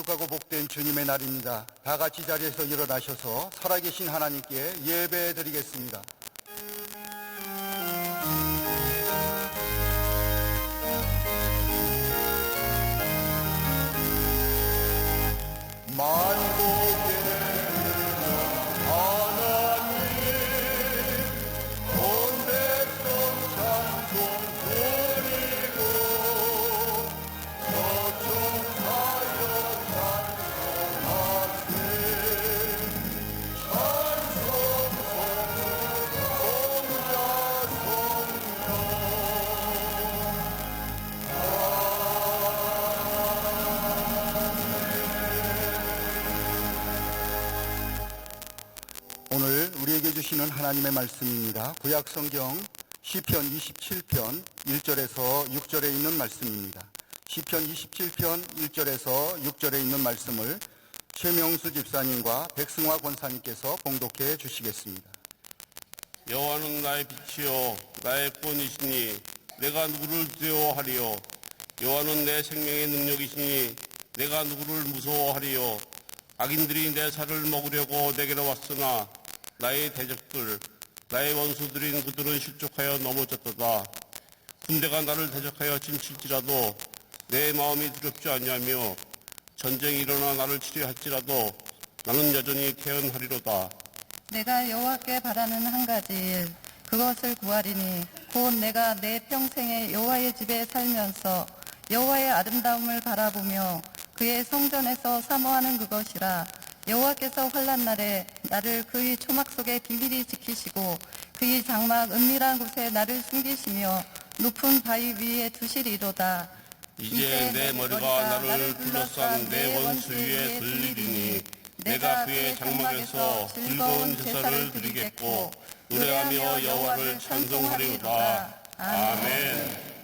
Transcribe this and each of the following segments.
거룩하고 복된 주님의 날입니다. 다 같이 자리에서 일어나셔서 살아계신 하나님께 예배 드리겠습니다. 만국의 하나님, 온 백성 찬송 드리고 저종하여 찬송하세. 찬송 성자 성령. 오늘 우리에게 주시는 하나님의 말씀입니다. 구약성경 시편 27편 1절에서 6절에 있는 말씀입니다. 시편 27편 1절에서 6절에 있는 말씀을 최명수 집사님과 백승화 권사님께서 봉독해 주시겠습니다. 여호와는 나의 빛이요 나의 구원이시니 내가 누구를 두려워하리요. 여호와는 내 생명의 능력이시니 내가 누구를 무서워하리요. 악인들이 내 살을 먹으려고 내게로 왔으나 나의 대적들 나의 원수들인 그들은 실족하여 넘어졌도다. 군대가 나를 대적하여 침칠지라도 내 마음이 두렵지 않냐며 전쟁이 일어나 나를 치료할지라도 나는 여전히 태연하리로다. 내가 여호와께 바라는 한 가지 일, 그것을 구하리니 곧 내가 내 평생에 여호와의 집에 살면서 여호와의 아름다움을 바라보며 그의 성전에서 사모하는 그것이라. 여호와께서 환난 날에 나를 그의 초막 속에 비밀히 지키시고 그의 장막 은밀한 곳에 나를 숨기시며 높은 바위 위에 두시리로다. 이제 내 머리가 나를 둘러싼 내 원수 위에 들리리니 내가 그의 장막에서 즐거운 제사를 드리겠고 노래하며 여호와를 찬송하리로다. 아멘.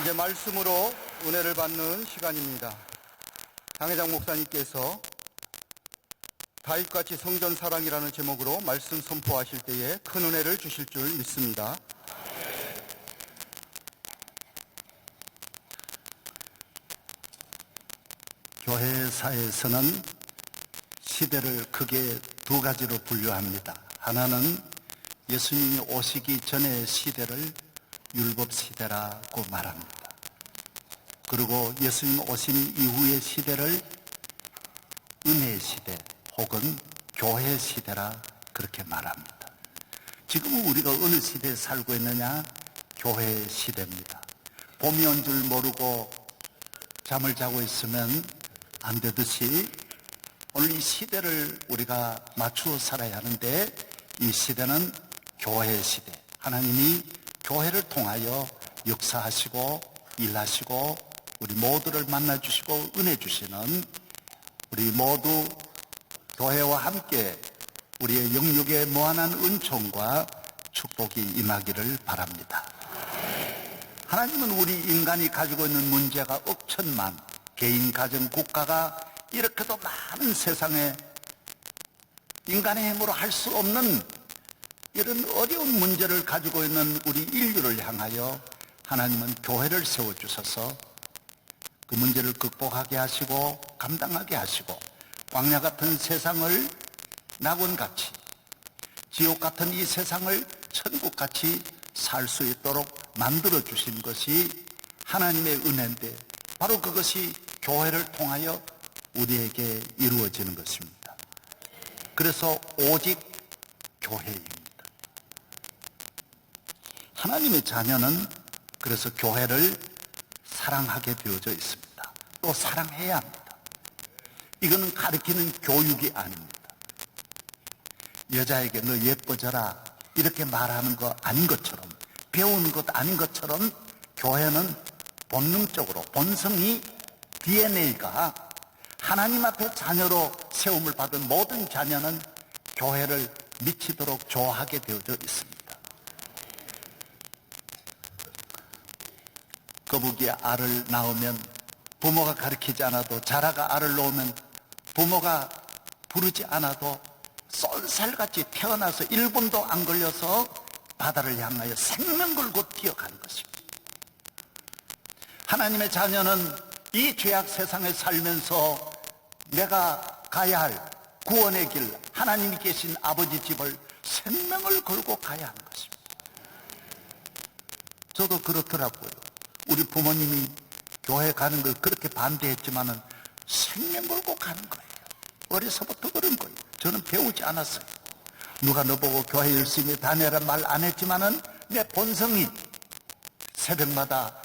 이제 말씀으로 은혜를 받는 시간입니다. 당회장 목사님께서 다윗같이 성전 사랑이라는 제목으로 말씀 선포하실 때에 큰 은혜를 주실 줄 믿습니다. 교회사에서는 시대를 크게 두 가지로 분류합니다. 하나는 예수님이 오시기 전의 시대를 율법 시대라고 말합니다. 그리고 예수님 오신 이후의 시대를 은혜의 시대 혹은 교회 시대라 그렇게 말합니다. 지금은 우리가 어느 시대에 살고 있느냐? 교회 시대입니다. 봄이 온 줄 모르고 잠을 자고 있으면 안 되듯이 오늘 이 시대를 우리가 맞추어 살아야 하는데, 이 시대는 교회 시대. 하나님이 교회를 통하여 역사하시고 일하시고 우리 모두를 만나주시고 은혜 주시는, 우리 모두 교회와 함께 우리의 영육에 무한한 은총과 축복이 임하기를 바랍니다. 하나님은 우리 인간이 가지고 있는 문제가 억천만, 개인, 가정, 국가가 이렇게도 많은 세상에 인간의 힘으로 할 수 없는 이런 어려운 문제를 가지고 있는 우리 인류를 향하여 하나님은 교회를 세워주셔서 그 문제를 극복하게 하시고 감당하게 하시고, 광야 같은 세상을 낙원같이, 지옥 같은 이 세상을 천국같이 살 수 있도록 만들어 주신 것이 하나님의 은혜인데, 바로 그것이 교회를 통하여 우리에게 이루어지는 것입니다. 그래서 오직 교회입니다. 하나님의 자녀는 그래서 교회를 사랑하게 되어져 있습니다. 또 사랑해야 합니다. 이거는 가르치는 교육이 아닙니다. 여자에게 너 예뻐져라 이렇게 말하는 거 아닌 것처럼, 배우는 것 아닌 것처럼, 교회는 본능적으로, 본성이, DNA가 하나님 앞에 자녀로 세움을 받은 모든 자녀는 교회를 미치도록 좋아하게 되어져 있습니다. 거북이 알을 낳으면 부모가 가르치지 않아도, 자라가 알을 놓으면 부모가 부르지 않아도 쏜살같이 태어나서 1분도 안 걸려서 바다를 향하여 생명 걸고 뛰어가는 것입니다. 하나님의 자녀는 이 죄악 세상에 살면서 내가 가야 할 구원의 길, 하나님이 계신 아버지 집을 생명을 걸고 가야 하는 것입니다. 저도 그렇더라고요. 우리 부모님이 교회 가는 걸 그렇게 반대했지만은 생명 걸고 가는 거예요. 어려서부터 그런 거예요. 저는 배우지 않았어요. 누가 너보고 교회 열심히 다녀라 말 안 했지만은 내 본성이 새벽마다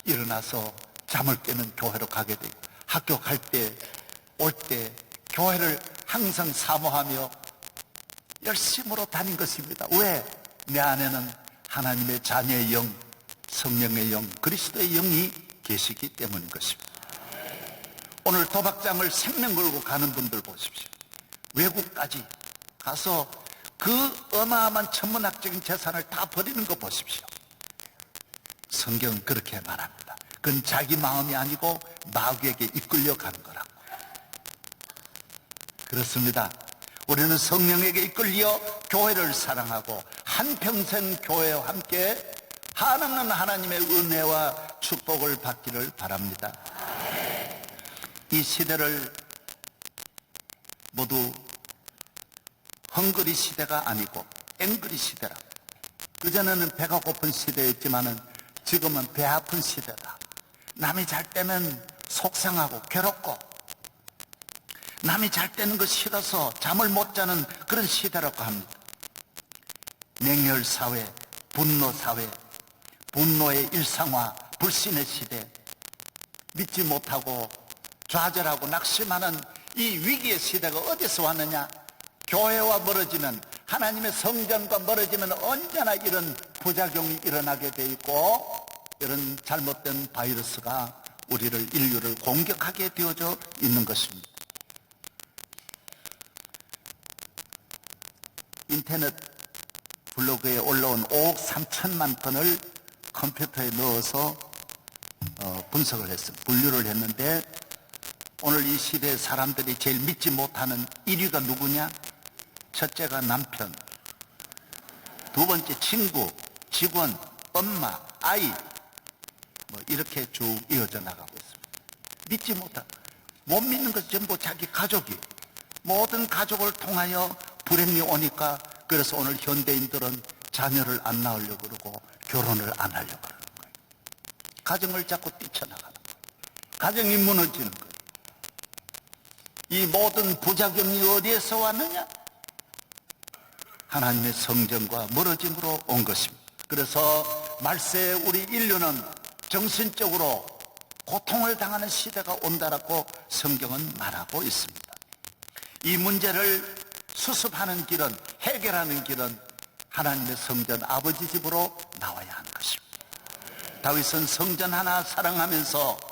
일어나서 잠을 깨는 교회로 가게 되고, 학교 갈 때, 올 때 교회를 항상 사모하며 열심으로 다닌 것입니다. 왜? 내 안에는 하나님의 자녀의 영, 성령의 영, 그리스도의 영이 계시기 때문인 것입니다. 오늘 도박장을 생명 걸고 가는 분들 보십시오. 외국까지 가서 그 어마어마한 천문학적인 재산을 다 버리는 거 보십시오. 성경은 그렇게 말합니다. 그건 자기 마음이 아니고 마귀에게 이끌려 가는 거라고. 그렇습니다. 우리는 성령에게 이끌려 교회를 사랑하고 한평생 교회와 함께 한없는 하나님의 은혜와 축복을 받기를 바랍니다. 이 시대를 모두 헝그리 시대가 아니고 앵그리 시대라. 그전에는 배가 고픈 시대였지만은 지금은 배 아픈 시대다. 남이 잘 때면 속상하고 괴롭고, 남이 잘 때는 거 싫어서 잠을 못 자는 그런 시대라고 합니다. 냉혈사회, 분노사회, 분노의 일상화, 불신의 시대, 믿지 못하고 좌절하고 낙심하는 이 위기의 시대가 어디서 왔느냐? 교회와 멀어지면, 하나님의 성전과 멀어지면 언제나 이런 부작용이 일어나게 돼 있고, 이런 잘못된 바이러스가 우리를, 인류를 공격하게 되어져 있는 것입니다. 인터넷 블로그에 올라온 5억 3천만 건을 컴퓨터에 넣어서 분석을 했습니다. 분류를 했는데 오늘 이 시대 사람들이 제일 믿지 못하는 1위가 누구냐? 첫째가 남편, 두 번째 친구, 직원, 엄마, 아이, 뭐 이렇게 쭉 이어져 나가고 있습니다. 믿지 못한, 못 믿는 것은 전부 자기 가족이, 모든 가족을 통하여 불행이 오니까 그래서 오늘 현대인들은 자녀를 안 낳으려고 그러고 결혼을 안 하려고 그러는 거예요. 가정을 자꾸 뛰쳐나가는 거예요. 가정이 무너지는 거예요. 이 모든 부작용이 어디에서 왔느냐? 하나님의 성전과 멀어짐으로 온 것입니다. 그래서 말세에 우리 인류는 정신적으로 고통을 당하는 시대가 온다라고 성경은 말하고 있습니다. 이 문제를 수습하는 길은, 해결하는 길은 하나님의 성전 아버지 집으로 나와야 하는 것입니다. 다윗은 성전 하나 사랑하면서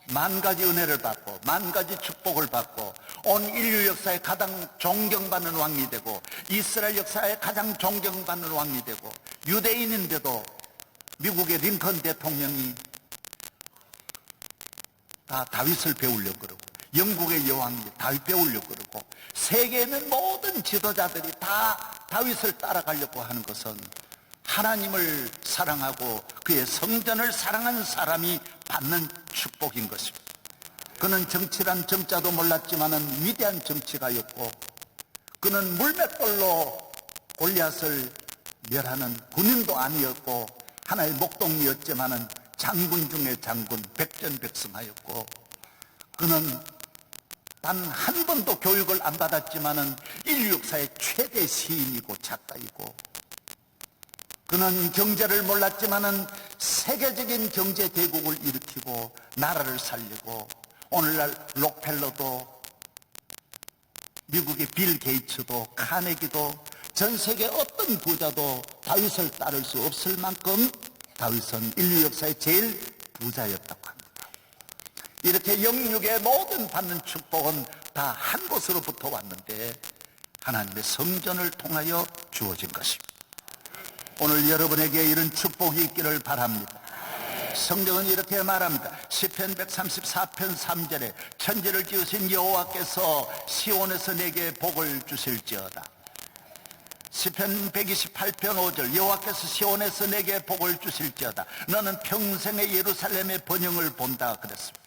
만 가지 은혜를 받고 만 가지 축복을 받고 온 인류 역사에 가장 존경받는 왕이 되고 이스라엘 역사에 가장 존경받는 왕이 되고 유대인인데도 미국의 링컨 대통령이 다 다윗을 배우려고 그러고 영국의 여왕이 다윗 배우려고 그러고 세계에 있는 모든 지도자들이 다 다윗을 따라가려고 하는 것은 하나님을 사랑하고 그의 성전을 사랑하는 사람이 받는 축복인 것입니다. 그는 정치란 정자도 몰랐지만은 위대한 정치가였고 그는 물맷돌로 골리앗을 멸하는 군인도 아니었고 하나의 목동이었지만은 장군 중에 장군, 백전백승하였고 그는 단 한 번도 교육을 안 받았지만은 인류 역사의 최대 시인이고 작가이고 그는 경제를 몰랐지만은 세계적인 경제 대국을 일으키고 나라를 살리고 오늘날 록펠러도 미국의 빌 게이츠도 카네기도 전 세계 어떤 부자도 다윗을 따를 수 없을 만큼 다윗은 인류 역사의 제일 부자였다고 합니다. 이렇게 영육의 모든 받는 축복은 다 한 곳으로부터 왔는데 하나님의 성전을 통하여 주어진 것입니다. 오늘 여러분에게 이런 축복이 있기를 바랍니다. 성경은 이렇게 말합니다. 시편 134편 3절에 천지를 지으신 여호와께서 시온에서 내게 복을 주실지어다. 시편 128편 5절 여호와께서 시온에서 내게 복을 주실지어다. 너는 평생의 예루살렘의 번영을 본다 그랬습니다.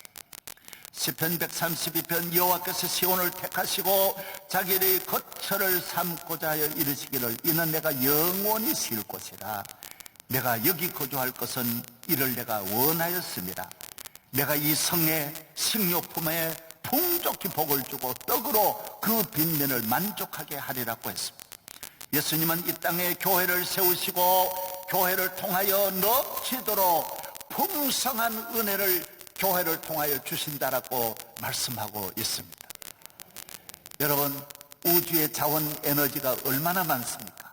시편 132편 여호와께서 시온을 택하시고 자기의 거처를 삼고자 하여 이르시기를 이는 내가 영원히 쉴 곳이라. 내가 여기 거주할 것은 이를 내가 원하였습니다. 내가 이 성에 식료품에 풍족히 복을 주고 떡으로 그 빈면을 만족하게 하리라고 했습니다. 예수님은 이 땅에 교회를 세우시고 교회를 통하여 넘치도록 풍성한 은혜를 교회를 통하여 주신다라고 말씀하고 있습니다. 여러분, 우주의 자원 에너지가 얼마나 많습니까?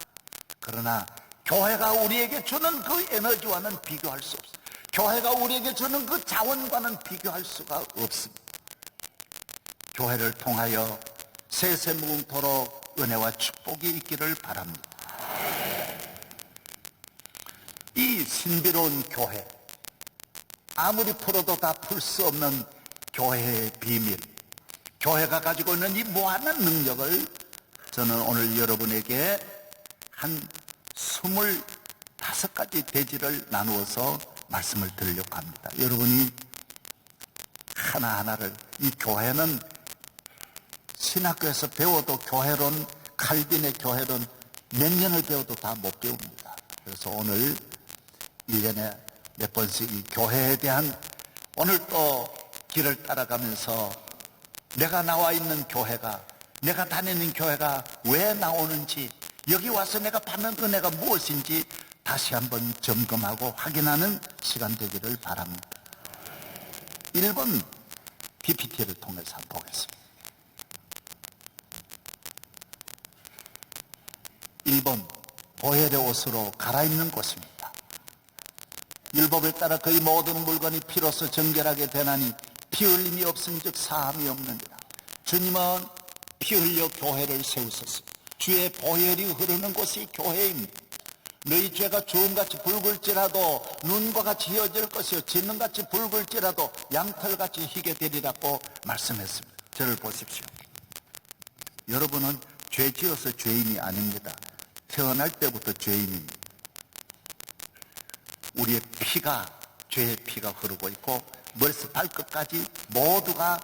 그러나 교회가 우리에게 주는 그 에너지와는 비교할 수 없습니다. 교회가 우리에게 주는 그 자원과는 비교할 수가 없습니다. 교회를 통하여 세세무궁토록 은혜와 축복이 있기를 바랍니다. 이 신비로운 교회, 아무리 풀어도 다 풀 수 없는 교회의 비밀, 교회가 가지고 있는 이 무한한 능력을 저는 오늘 여러분에게 한 25가지 대지를 나누어서 말씀을 드리려고 합니다. 여러분이 하나하나를, 이 교회는 신학교에서 배워도 교회론, 칼빈의 교회론 몇 년을 배워도 다 못 배웁니다. 그래서 오늘 1년에 몇 번씩 이 교회에 대한 오늘 또 길을 따라가면서 내가 나와 있는 교회가, 내가 다니는 교회가 왜 나오는지, 여기 와서 내가 받는 은혜가 무엇인지 다시 한번 점검하고 확인하는 시간 되기를 바랍니다. 1번 PPT를 통해서 한번 보겠습니다. 1번 보혈의 옷으로 갈아입는 곳입니다. 율법을 따라 거의 모든 물건이 피로써 정결하게 되나니 피 흘림이 없은즉 사함이 없느니라. 주님은 피 흘려 교회를 세우셨습니다. 주의 보혈이 흐르는 곳이 교회입니다. 너희 죄가 주홍같이 붉을지라도 눈과 같이 희어질 것이요 진눈같이 붉을지라도 양털같이 희게 되리라고 말씀했습니다. 저를 보십시오. 여러분은 죄 지어서 죄인이 아닙니다. 태어날 때부터 죄인입니다. 우리의 피가 죄의 피가 흐르고 있고 머리에서 발끝까지 모두가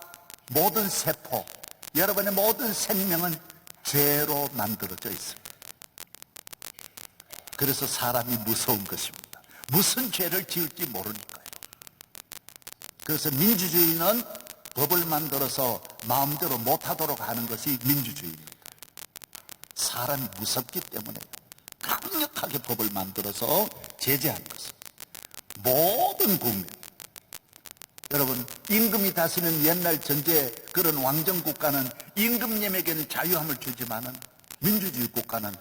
모든 세포, 여러분의 모든 생명은 죄로 만들어져 있습니다. 그래서 사람이 무서운 것입니다. 무슨 죄를 지을지 모르니까요. 그래서 민주주의는 법을 만들어서 마음대로 못하도록 하는 것이 민주주의입니다. 사람이 무섭기 때문에 강력하게 법을 만들어서 제재하는 것입니다. 모든 국민, 여러분 임금이 다스리는 옛날 전제 그런 왕정 국가는 임금님에게는 자유함을 주지만은 민주주의 국가는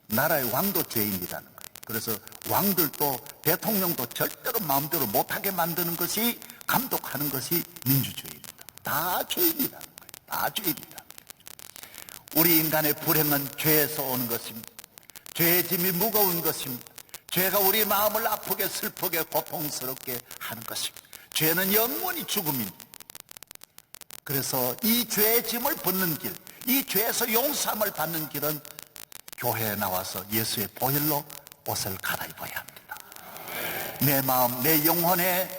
나라의 왕도 죄인이라는 거예요. 그래서 왕들도 대통령도 절대로 마음대로 못하게 만드는 것이 감독하는 것이 민주주의입니다. 다 죄인이라는 거예요. 다 죄인이다. 우리 인간의 불행은 죄에서 오는 것입니다. 죄의 짐이 무거운 것입니다. 죄가 우리 마음을 아프게 슬프게 고통스럽게 하는 것입니다. 죄는 영원히 죽음입니다. 그래서 이 죄의 짐을 벗는 길, 이 죄에서 용서함을 받는 길은 교회에 나와서 예수의 보혈로 옷을 갈아입어야 합니다. 내 마음, 내 영혼에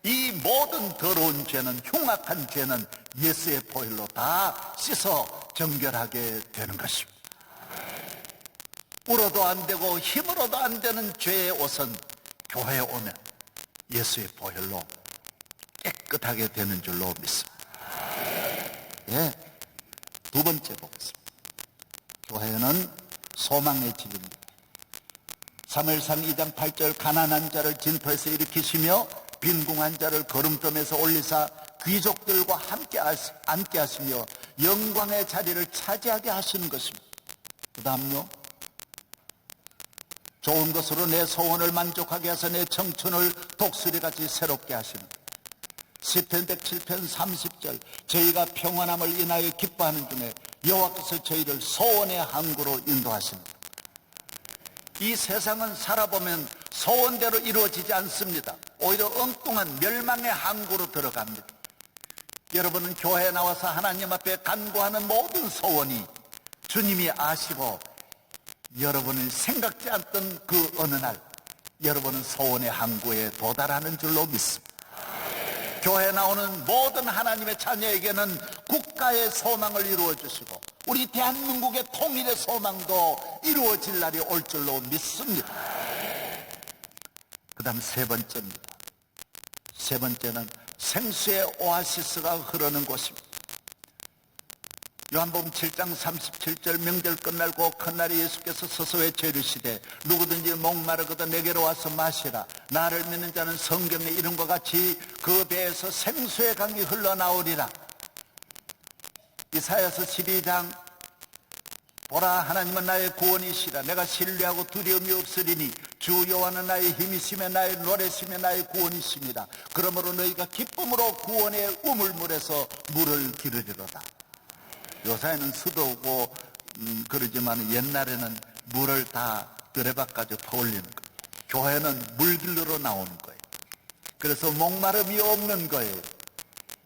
이 모든 더러운 죄는, 흉악한 죄는 예수의 보혈로 다 씻어 정결하게 되는 것입니다. 울어도 안 되고 힘으로도 안 되는 죄의 옷은 교회에 오면 예수의 보혈로 깨끗하게 되는 줄로 믿습니다. 예, 두 번째 보겠습니다. 교회는 소망의 집입니다. 사무엘상 2장 8절 가난한 자를 진토에서 일으키시며 빈궁한 자를 거름점에서 올리사 귀족들과 함께 앉게 하시며 영광의 자리를 차지하게 하시는 것입니다. 그 다음요, 좋은 것으로 내 소원을 만족하게 해서 내 청춘을 독수리같이 새롭게 하시는 것. 시편 107편 30절 저희가 평안함을 인하여 기뻐하는 중에 여호와께서 저희를 소원의 항구로 인도하시는 것. 이 세상은 살아보면 소원대로 이루어지지 않습니다. 오히려 엉뚱한 멸망의 항구로 들어갑니다. 여러분은 교회에 나와서 하나님 앞에 간구하는 모든 소원이 주님이 아시고 여러분이 생각지 않던 그 어느 날 여러분은 소원의 항구에 도달하는 줄로 믿습니다. 교회에 나오는 모든 하나님의 자녀에게는 국가의 소망을 이루어 주시고 우리 대한민국의 통일의 소망도 이루어질 날이 올 줄로 믿습니다. 그 다음 세 번째입니다. 세 번째는 생수의 오아시스가 흐르는 곳입니다. 요한복음 7장 37절 명절 끝날고 큰날에 예수께서 서서 외쳐 이르시되 누구든지 목마르거든 내게로 와서 마시라. 나를 믿는 자는 성경의 이름과 같이 그 배에서 생수의 강이 흘러나오리라. 이사야서 12장 보라 하나님은 나의 구원이시라. 내가 신뢰하고 두려움이 없으리니 주 여호와는 나의 힘이시며 나의 노래시며 나의 구원이십니다. 그러므로 너희가 기쁨으로 구원의 우물물에서 물을 기르리로다. 요새는 수도고 그러지만 옛날에는 물을 다 드레박까지 퍼올리는 거예요. 교회는 물길로 나오는 거예요. 그래서 목마름이 없는 거예요.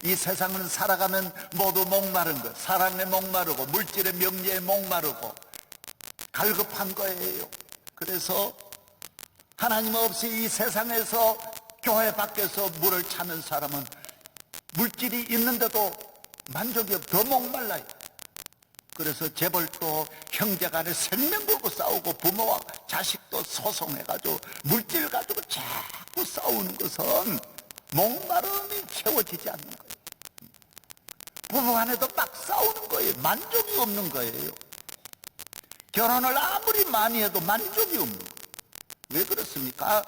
이 세상은 살아가면 모두 목마른 거, 사랑에 목마르고 물질의 명예에 목마르고 갈급한 거예요. 그래서 하나님 없이 이 세상에서 교회 밖에서 물을 찾는 사람은 물질이 있는데도 만족이 없고 더 목말라요. 그래서 재벌 또 형제간에 생명 걸고 싸우고 부모와 자식도 소송해가지고 물질 가지고 자꾸 싸우는 것은 목마름이 채워지지 않는 거예요. 부부간에도 막 싸우는 거예요. 만족이 없는 거예요. 결혼을 아무리 많이 해도 만족이 없는 거예요. 왜 그렇습니까?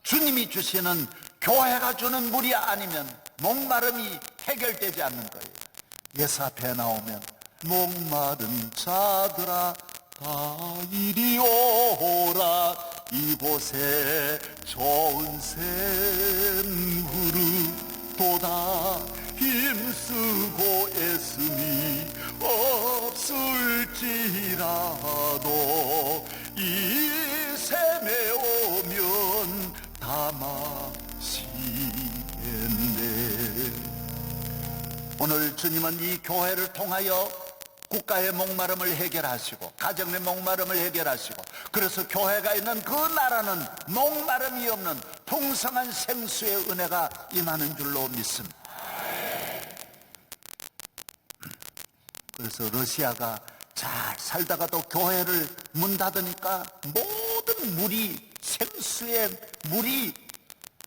주님이 주시는 교회가 주는 물이 아니면 목마름이 해결되지 않는 거예요. 예수 앞에 나오면 목마른 자들아 다 이리 오라. 이곳에 좋은 샘 흐르도다. 힘쓰고 애씀이 없을지라도 이 샘에 오늘 주님은 이 교회를 통하여 국가의 목마름을 해결하시고 가정의 목마름을 해결하시고 그래서 교회가 있는 그 나라는 목마름이 없는 풍성한 생수의 은혜가 임하는 줄로 믿습니다. 그래서 러시아가 잘 살다가도 교회를 문 닫으니까 모든 물이 생수의 물이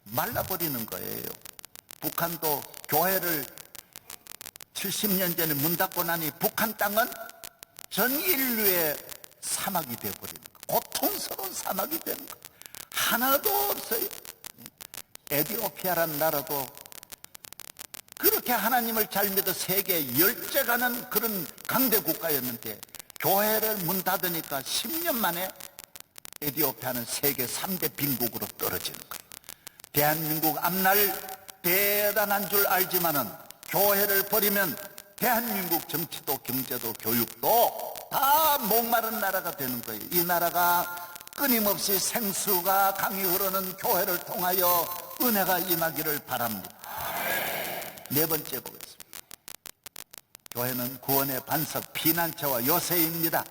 말라버리는 거예요. 북한도 교회를 70년 전에 문 닫고 나니 북한 땅은 전 인류의 사막이 되어버리는 거예요. 고통스러운 사막이 되는 거예요. 하나도 없어요. 에티오피아라는 나라도 그렇게 하나님을 잘 믿어 세계에 열째가는 그런 강대 국가였는데 교회를 문 닫으니까 10년 만에 에티오피아는 세계 3대 빈국으로 떨어지는 거예요. 대한민국 앞날 대단한 줄 알지만은 교회를 버리면 대한민국 정치도 경제도 교육도 다 목마른 나라가 되는 거예요. 이 나라가 끊임없이 생수가 강이 흐르는 교회를 통하여 은혜가 임하기를 바랍니다. 네 번째 보겠습니다. 교회는 구원의 반석 피난처와 요새입니다.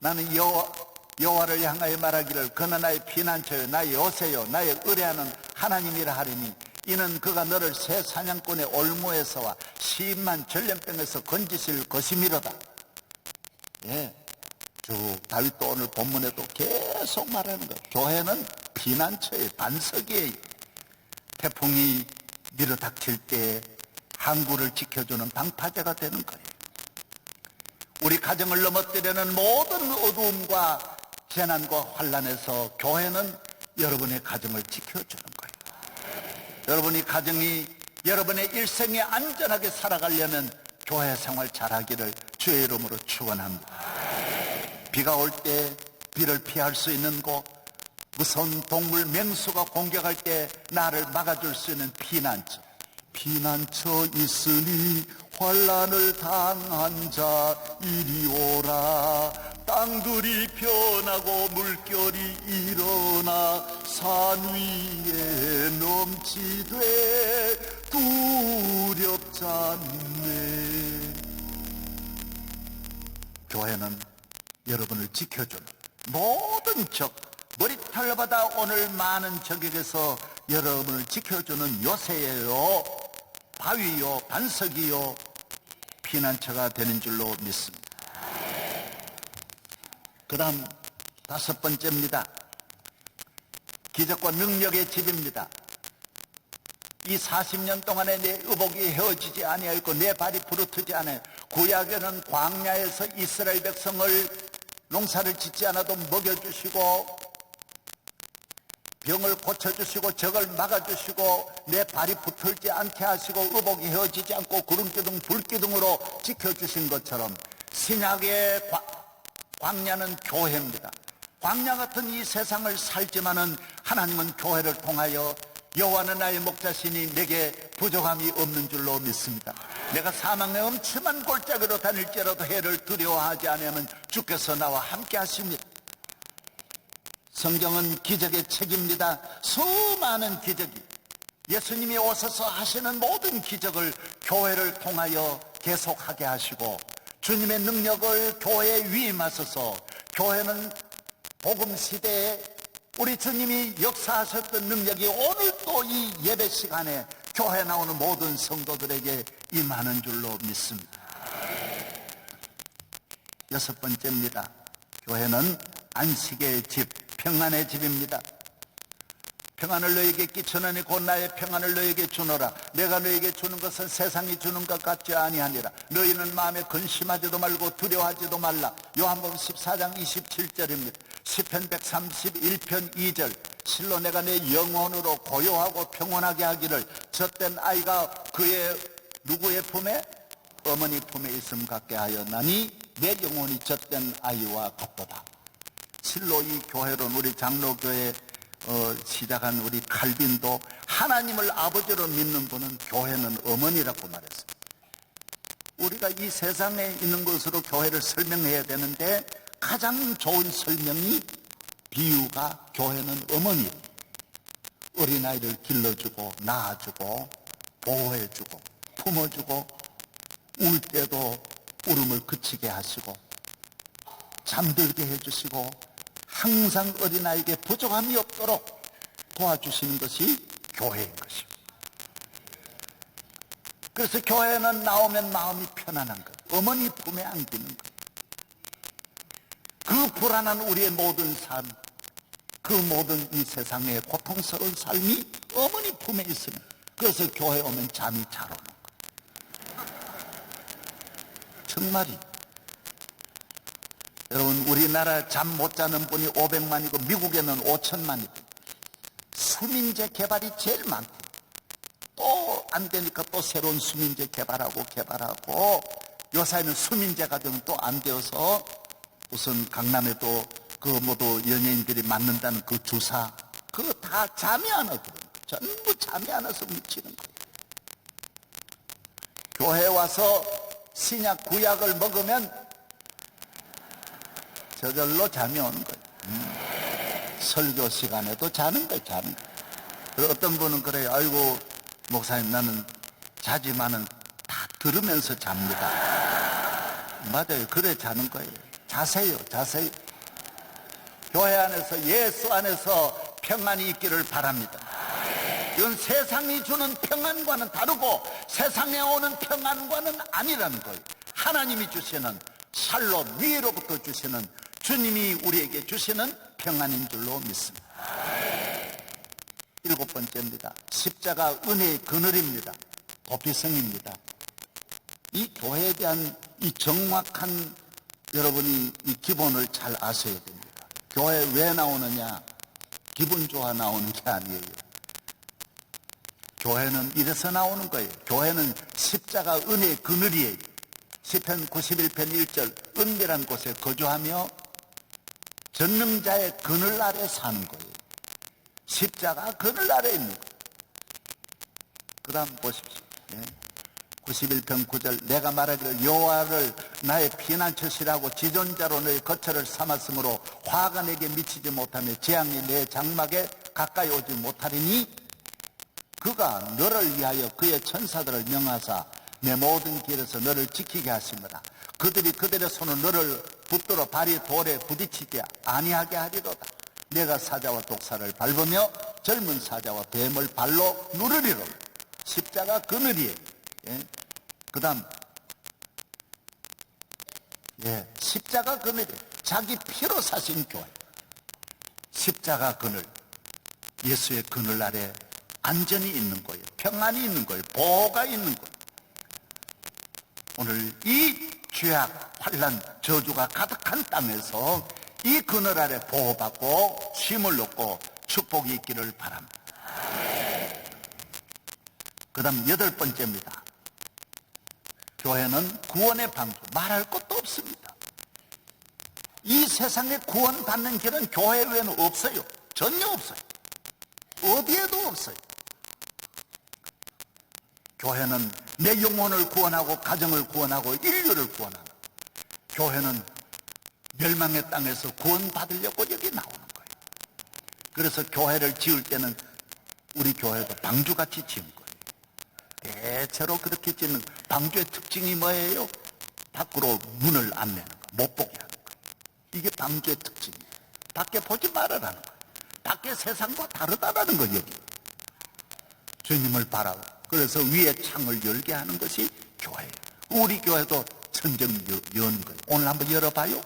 나는 여호와를 향하여 말하기를 그는 나의 피난처요 나의 요새요 나의 의뢰하는 하나님이라 하리니 이는 그가 너를 새 사냥꾼의 올무에서와 심한 전염병에서 건지실 것이미로다. 예, 쭉 다윗도 오늘 본문에도 계속 말하는 거예요. 교회는 피난처의 반석이에요. 태풍이 밀어닥칠 때 항구를 지켜주는 방파제가 되는 거예요. 우리 가정을 넘어뜨리는 모든 어두움과 재난과 환난에서 교회는 여러분의 가정을 지켜주는 거예요. 여러분이 가정이 여러분의 일생에 안전하게 살아가려면 교회 생활 잘하기를 주의 이름으로 축원합니다. 비가 올 때 비를 피할 수 있는 곳, 무서운 동물 맹수가 공격할 때 나를 막아줄 수 있는 피난처. 피난처 있으니 환난을 당한 자 이리 오라. 땅들이 변하고 물결이 일어나 산 위에 넘치되 두렵지 않네. 교회는 여러분을 지켜주는 모든 적, 머리털보다 오늘 많은 적에게서 여러분을 지켜주는 요새예요. 바위요, 반석이요, 피난처가 되는 줄로 믿습니다. 그 다음 다섯 번째입니다. 기적과 능력의 집입니다. 이 40년 동안에 내 의복이 헤어지지 아니하였고 내 발이 부르트지 않아요. 구약에는 광야에서 이스라엘 백성을 농사를 짓지 않아도 먹여주시고 병을 고쳐주시고 적을 막아주시고 내 발이 붙을지 않게 하시고 의복이 헤어지지 않고 구름기둥 불기둥으로 지켜주신 것처럼 신약의 광야는 교회입니다. 광야 같은 이 세상을 살지만은 하나님은 교회를 통하여 여호와는 나의 목자시니 내게 부족함이 없는 줄로 믿습니다. 내가 사망의 엄침한 골짜기로 다닐지라도 해를 두려워하지 않으면 주께서 나와 함께 하십니다. 성경은 기적의 책입니다. 수많은 기적이 예수님이 오셔서 하시는 모든 기적을 교회를 통하여 계속하게 하시고 주님의 능력을 교회에 위임하셔서 교회는 복음 시대에 우리 주님이 역사하셨던 능력이 오늘 또 이 예배 시간에 교회에 나오는 모든 성도들에게 임하는 줄로 믿습니다. 여섯 번째입니다. 교회는 안식의 집, 평안의 집입니다. 평안을 너에게 끼쳐나니 곧 나의 평안을 너에게 주노라. 내가 너에게 주는 것은 세상이 주는 것 같지 아니하니라. 너희는 마음에 근심하지도 말고 두려워하지도 말라. 요한복음 14장 27절입니다. 시편 131편 2절. 실로 내가 내 영혼으로 고요하고 평온하게 하기를 젖된 아이가 그의 누구의 품에? 어머니 품에 있음 같게 하였나니 내 영혼이 젖된 아이와 같도다. 실로 이 교회론 우리 장로교회 시작한 우리 칼빈도 하나님을 아버지로 믿는 분은 교회는 어머니라고 말했습니다. 우리가 이 세상에 있는 것으로 교회를 설명해야 되는데 가장 좋은 설명이 비유가 교회는 어머니. 어린아이를 길러주고 낳아주고 보호해주고 품어주고 울 때도 울음을 그치게 하시고 잠들게 해주시고 항상 어린아이에게 부족함이 없도록 도와주시는 것이 교회인 것입니다. 그래서 교회는 나오면 마음이 편안한 것, 어머니 품에 안기는 것. 그 불안한 우리의 모든 삶, 그 모든 이 세상의 고통스러운 삶이 어머니 품에 있으면, 그래서 교회 오면 잠이 잘 오는 거예요. 정말이. 여러분, 우리나라 잠 못 자는 분이 500만이고 미국에는 5천만이고 수민제 개발이 제일 많대요. 또 안 되니까 또 새로운 수민제 개발하고 요사이는 수민제가 되면 또 안 되어서 우선 강남에도 그 모두 연예인들이 맞는다는 그 주사, 그거 다 잠이 안 와서 전부 잠이 안 와서 미치는 거예요. 교회 와서 신약 구약을 먹으면 저절로 잠이 오는 거예요. 설교 시간에도 자는 거예요, 자는 거예요. 그리고 어떤 분은 그래요. 아이고 목사님, 나는 자지만은 다 들으면서 잡니다. 맞아요. 그래 자는 거예요. 자세요, 자세요. 교회 안에서, 예수 안에서 평안이 있기를 바랍니다. 이건 세상이 주는 평안과는 다르고 세상에 오는 평안과는 아니라는 거예요. 하나님이 주시는, 샬롬, 위로부터 주시는, 주님이 우리에게 주시는 평안인 줄로 믿습니다. 7번째입니다. 십자가 은혜의 그늘입니다. 도피성입니다. 이 교회에 대한 이 정확한 여러분이 이 기본을 잘 아셔야 됩니다. 교회 왜 나오느냐? 기분 좋아 나오는 게 아니에요. 교회는 이래서 나오는 거예요. 교회는 십자가 은혜의 그늘이에요. 시편 91편 1절, 은밀한 곳에 거주하며 전능자의 그늘 아래 사는 거예요. 십자가 그늘 아래 있는 거예요. 그 다음 보십시오. 91편 9절, 내가 말하기를 여호와를 나의 피난처시라고 지존자로 너의 거처를 삼았으므로 화가 내게 미치지 못하며 재앙이 내 장막에 가까이 오지 못하리니 그가 너를 위하여 그의 천사들을 명하사 내 모든 길에서 너를 지키게 하시느라 그들이 그들의 손을 너를 붙들어 발이 돌에 부딪히지 아니하게 하리로다. 내가 사자와 독사를 밟으며 젊은 사자와 뱀을 발로 누르리로다. 십자가 그늘이에요. 그 다음 십자가 그늘이에요. 자기 피로 사신 교회. 십자가 그늘, 예수의 그늘 아래 안전이 있는 거예요. 평안이 있는 거예요. 보호가 있는 거예요. 오늘 이 죄악, 환난, 저주가 가득한 땅에서 이 그늘 아래 보호받고 쉼을 얻고 축복이 있기를 바랍니다. 그 다음 8번째입니다. 교회는 구원의 방주, 말할 것도 없습니다. 이 세상에 구원받는 길은 교회 외에는 없어요. 전혀 없어요. 어디에도 없어요. 교회는 내 영혼을 구원하고 가정을 구원하고 인류를 구원하는, 교회는 멸망의 땅에서 구원받으려고 여기 나오는 거예요. 그래서 교회를 지을 때는 우리 교회도 방주같이 지은 거예요. 대체로 그렇게 짓는 방주의 특징이 뭐예요? 밖으로 문을 안 내는 거, 못 보게 하는 거. 이게 방주의 특징이에요. 밖에 보지 말아라는 거예요. 밖에 세상과 다르다라는 거, 여기. 주님을 바라고. 그래서 위에 창을 열게 하는 것이 교회예요. 우리 교회도 천정 여는 거예요. 오늘 한번 열어봐요.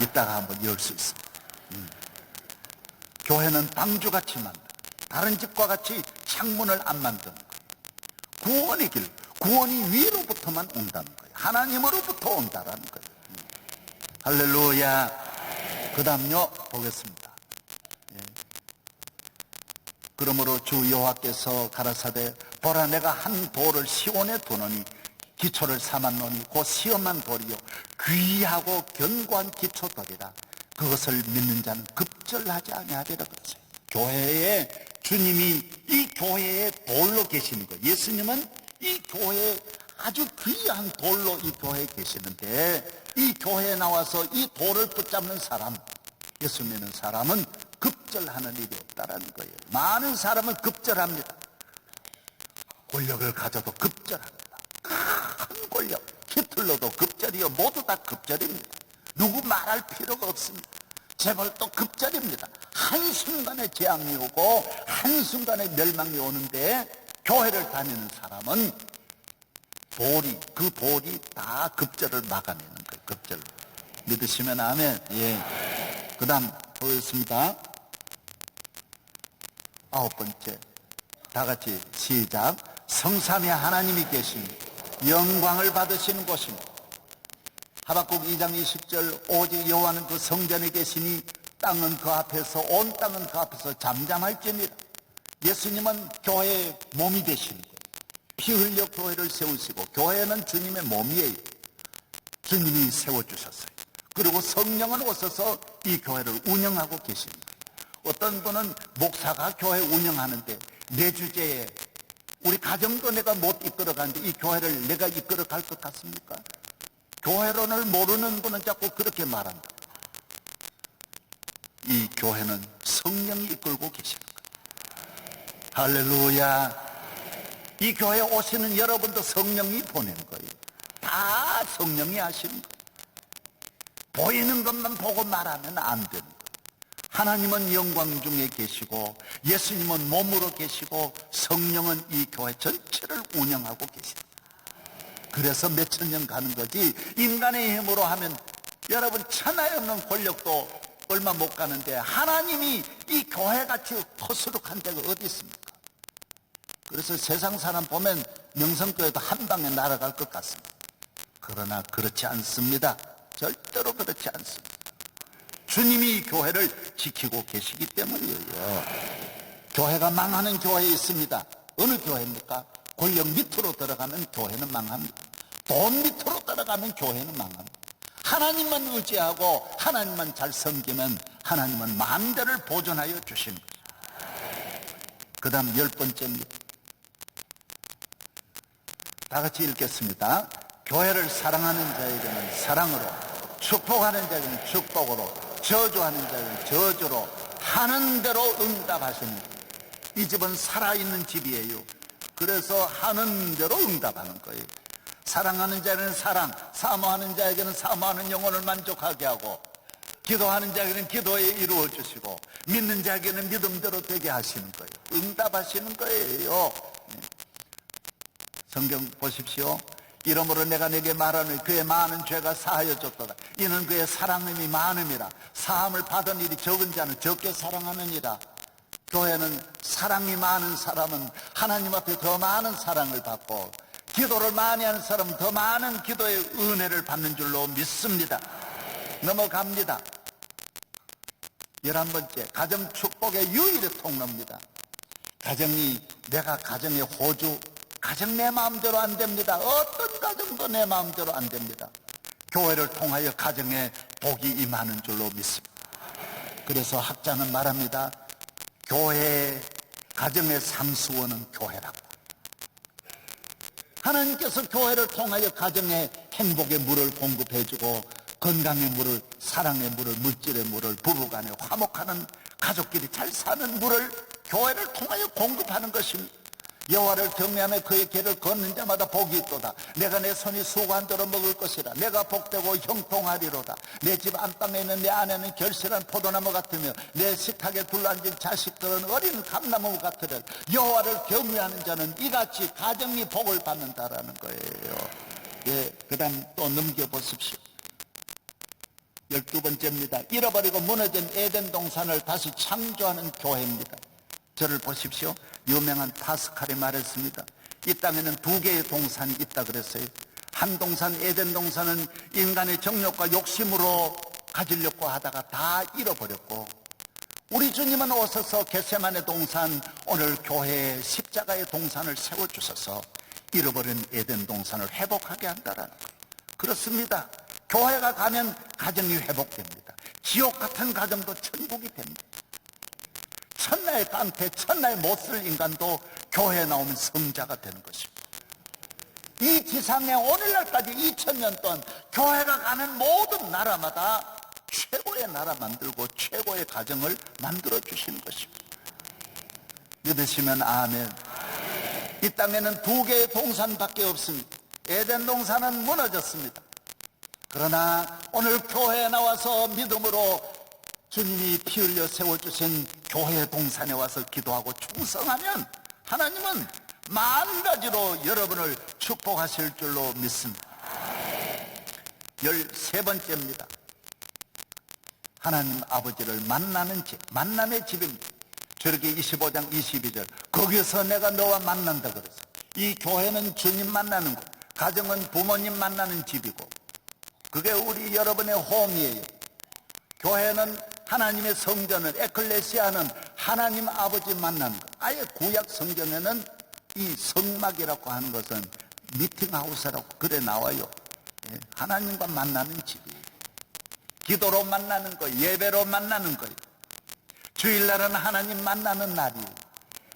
이따가 한번 열 수 있습니다. 교회는 방주같이 만들어. 다른 집과 같이 창문을 안 만드는 거예요. 구원의 길, 구원이 위로부터만 온다는 거예요. 하나님으로부터 온다라는 거예요. 할렐루야. 그 다음요 보겠습니다. 그러므로 주 여호와께서 가라사대 보라 내가 한 돌을 시온에 두노니 기초를 삼았노니 곧 시험한 돌이요 귀하고 견고한 기초돌이라 그것을 믿는 자는 급절하지 아니하리라 그랬어요. 교회에 주님이 이 교회에 돌로 계시는 거예요. 예수님은 이 교회에 아주 귀한 돌로 이 교회에 계시는데 이 교회에 나와서 이 돌을 붙잡는 사람, 예수 믿는 사람은 급절하는 일이 없다라는 거예요. 많은 사람은 급절합니다. 권력을 가져도 급절합니다. 큰 권력, 히틀러도 급절이요. 모두 다 급절입니다. 누구 말할 필요가 없습니다. 재벌도 급절입니다. 한순간에 재앙이 오고 한순간에 멸망이 오는데 교회를 다니는 사람은 그 볼이 다 급절을 막아내는 거예요. 급절. 믿으시면 아멘. 예. 그 다음 보겠습니다. 9번째. 다 같이 시작. 성삼위 하나님이 계신 영광을 받으시는 곳입니다. 하박국 2장 20절 오직 여호와는 그 성전에 계시니 땅은 그 앞에서 온 땅은 그 앞에서 잠잠할지니라. 예수님은 교회의 몸이 되시는 거예요. 피 흘려 교회를 세우시고 교회는 주님의 몸이에요. 주님이 세워주셨어요. 그리고 성령은 오셔서 이 교회를 운영하고 계십니다. 어떤 분은 목사가 교회 운영하는데 내 주제에 우리 가정도 내가 못 이끌어가는데 이 교회를 내가 이끌어갈 것 같습니까? 교회론을 모르는 분은 자꾸 그렇게 말한다. 이 교회는 성령이 이끌고 계시는 거예요. 할렐루야. 이 교회에 오시는 여러분도 성령이 보낸 거예요. 다 성령이 하시는 거예요. 보이는 것만 보고 말하면 안 되는 거예요. 하나님은 영광 중에 계시고 예수님은 몸으로 계시고 성령은 이 교회 전체를 운영하고 계십니다. 그래서 몇천 년 가는 거지 인간의 힘으로 하면 여러분 천하에 없는 권력도 얼마 못 가는데 하나님이 이 교회같이 토수룩한 데가 어디 있습니까? 그래서 세상 사람 보면 명성교회도 한 방에 날아갈 것 같습니다. 그러나 그렇지 않습니다. 절대로 그렇지 않습니다. 주님이 이 교회를 지키고 계시기 때문이에요. 교회가 망하는 교회에 있습니다. 어느 교회입니까? 권력 밑으로 들어가면 교회는 망합니다. 돈 밑으로 들어가면 교회는 망합니다. 하나님만 의지하고 하나님만 잘 섬기면 하나님은 만대를 보존하여 주시는 거죠. 그 다음 10번째입니다. 다 같이 읽겠습니다. 교회를 사랑하는 자에게는 사랑으로, 축복하는 자에게는 축복으로, 저주하는 자에게는 저주로 하는 대로 응답하십니다. 이 집은 살아있는 집이에요. 그래서 하는 대로 응답하는 거예요. 사랑하는 자에게는 사랑, 사모하는 자에게는 사모하는 영혼을 만족하게 하고, 기도하는 자에게는 기도에 이루어 주시고, 믿는 자에게는 믿음대로 되게 하시는 거예요. 응답하시는 거예요. 성경 보십시오. 이러므로 내가 내게 말하노니 그의 많은 죄가 사하여졌도다. 이는 그의 사랑함이 많음이라. 사함을 받은 일이 적은 자는 적게 사랑하느니라. 교회는 사랑이 많은 사람은 하나님 앞에 더 많은 사랑을 받고, 기도를 많이 하는 사람은 더 많은 기도의 은혜를 받는 줄로 믿습니다. 넘어갑니다. 11번째, 가정 축복의 유일의 통로입니다. 가정이, 내가 가정의 호주, 가정 내 마음대로 안 됩니다. 어떤 가정도 내 마음대로 안 됩니다. 교회를 통하여 가정에 복이 임하는 줄로 믿습니다. 그래서 학자는 말합니다. 교회, 가정의 상수원은 교회라고. 하나님께서 교회를 통하여 가정에 행복의 물을 공급해주고 건강의 물을, 사랑의 물을, 물질의 물을, 부부간에 화목하는 가족끼리 잘 사는 물을 교회를 통하여 공급하는 것입니다. 여호와를 경외하며 그의 길을 걷는 자마다 복이 있도다. 내가 내 손이 수고한 대로 먹을 것이라. 내가 복되고 형통하리로다. 내 집 안방에 있는 내 아내는 결실한 포도나무 같으며 내 식탁에 둘러앉은 자식들은 어린 감나무 같으려. 여호와를 경외하는 자는 이같이 가정이 복을 받는다라는 거예요. 예, 그 다음 또 넘겨보십시오. 12번째입니다. 잃어버리고 무너진 에덴 동산을 다시 창조하는 교회입니다. 저를 보십시오. 유명한 파스칼이 말했습니다. 이 땅에는 두 개의 동산이 있다 그랬어요. 한 동산, 에덴 동산은 인간의 정욕과 욕심으로 가지려고 하다가 다 잃어버렸고, 우리 주님은 오셔서 겟세마네 동산, 오늘 교회에 십자가의 동산을 세워주셔서 잃어버린 에덴 동산을 회복하게 한다라는 거예요. 그렇습니다. 교회가 가면 가정이 회복됩니다. 지옥 같은 가정도 천국이 됩니다. 천나의 깡패, 천나의 못쓸 인간도 교회에 나오면 성자가 되는 것입니다. 이 지상에 오늘날까지 2000년 동안 교회가 가는 모든 나라마다 최고의 최고의 나라 만들고 최고의 가정을 만들어 주시는 것입니다. 믿으시면 아멘. 이 땅에는 두 개의 동산밖에 없습니다. 에덴 동산은 무너졌습니다. 그러나 오늘 교회에 나와서 믿음으로 주님이 피 흘려 세워주신 교회 동산에 와서 기도하고 충성하면 하나님은 만 가지로 여러분을 축복하실 줄로 믿습니다. 13번째입니다. 하나님 아버지를 만나는 집, 만남의 집입니다. 저렇게 25장 22절 거기서 내가 너와 만난다 그랬어요. 이 교회는 주님 만나는 곳, 가정은 부모님 만나는 집이고 그게 우리 여러분의 홈이에요. 교회는 하나님의 성전은, 에클레시아는 하나님 아버지 만나는 것. 아예 구약 성경에는 이 성막이라고 하는 것은 미팅하우스라고 그래 나와요. 하나님과 만나는 집이에요. 기도로 만나는 거, 예배로 만나는 거예요. 주일날은 하나님 만나는 날이에요.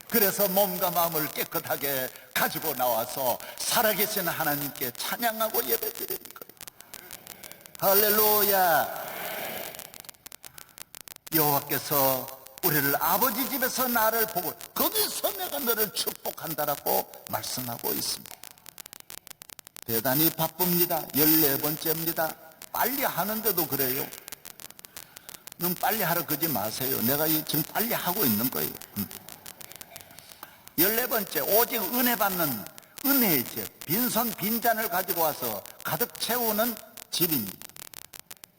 그래서 몸과 마음을 깨끗하게 가지고 나와서 살아계신 하나님께 찬양하고 예배드리는 거예요. 할렐루야. 여호와께서 우리를 아버지 집에서 나를 보고 거기서 내가 너를 축복한다라고 말씀하고 있습니다. 대단히 바쁩니다. 14번째입니다. 빨리 하는데도 그래요. 너무 빨리 하라 그러지 마세요. 내가 지금 빨리 하고 있는 거예요. 14번째, 오직 은혜 받는 은혜의 집, 빈손 빈잔을 가지고 와서 가득 채우는 집입니다.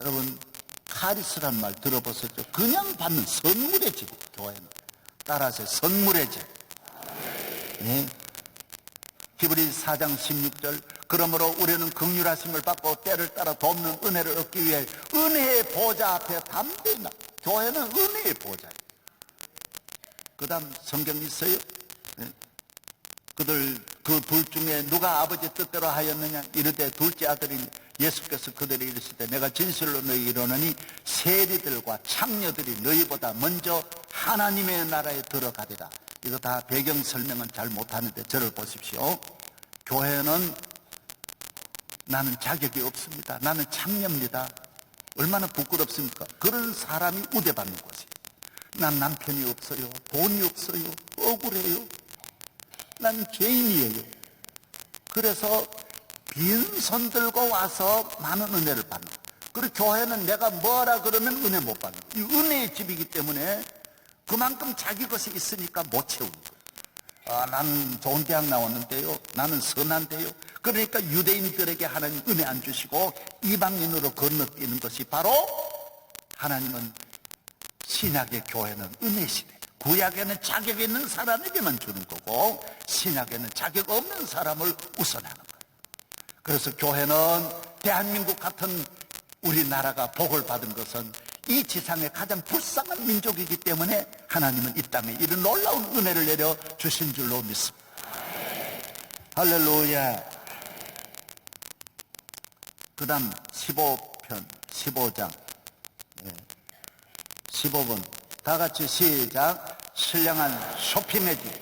여러분 카리스란 말 들어보셨죠? 그냥 받는 선물의 집, 교회는. 따라서 선물의 집. 예. 히브리 4장 16절 그러므로 우리는 긍휼하심을 받고 때를 따라 돕는 은혜를 얻기 위해 은혜의 보좌 앞에 담대히 나. 교회는 은혜의 보좌예요. 그 다음 성경 있어요? 예. 그들 그 둘 중에 누가 아버지 뜻대로 하였느냐? 이르되 둘째 아들이 예수께서 그들이 이르시되 내가 진실로 너희 이르노니 세리들과 창녀들이 너희보다 먼저 하나님의 나라에 들어가리라. 이거 다 배경 설명은 잘 못하는데 저를 보십시오. 교회는 나는 자격이 없습니다. 나는 창녀입니다. 얼마나 부끄럽습니까? 그런 사람이 우대받는 곳이에요. 난 남편이 없어요. 돈이 없어요. 억울해요. 난 죄인이에요. 그래서 빈손 들고 와서 많은 은혜를 받는 거예요. 그리고 교회는 내가 뭐라 그러면 은혜 못 받는 거예요. 이 은혜의 집이기 때문에 그만큼 자기 것이 있으니까 못 채우는 거예요. 아, 나는 좋은 대학 나왔는데요. 나는 선한데요. 그러니까 유대인들에게 하나님 은혜 안 주시고 이방인으로 건너뛰는 것이 바로 하나님은 신약의 교회는 은혜 시대. 구약에는 자격 있는 사람에게만 주는 거고 신약에는 자격 없는 사람을 우선하는 거예요. 그래서 교회는 대한민국 같은 우리나라가 복을 받은 것은 이 지상의 가장 불쌍한 민족이기 때문에 하나님은 이 땅에 이런 놀라운 은혜를 내려 주신 줄로 믿습니다. 할렐루야. 그 다음 15장 15번 다 같이 시작. 신령한 쇼핑의 집